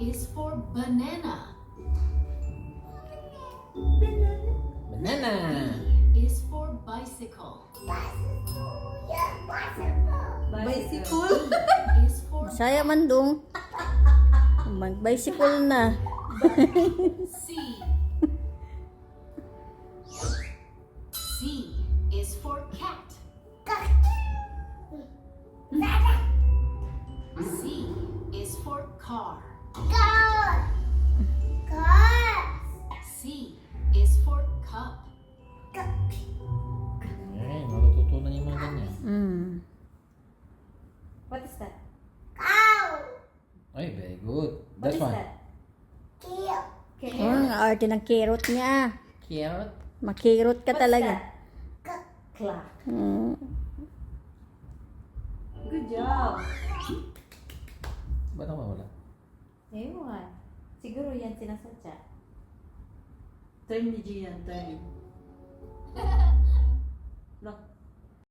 is for banana. Banana. B is for bicycle. Bicycle. Is for Masaya man dong. Mag-bicycle na. C. C is for cat. C is for car. C is for cup. Eh, matututunan yung mga ganyan. What is that? Ay, very good. What That's is one. that? Oh, ang arte ng carrot niya. Carrot. Makirot ka What's talaga. that? Clock. Good job. Ba't ako mawala? Ewan. Siguro yan sinasadya. Turn ni Gian, turn. Look.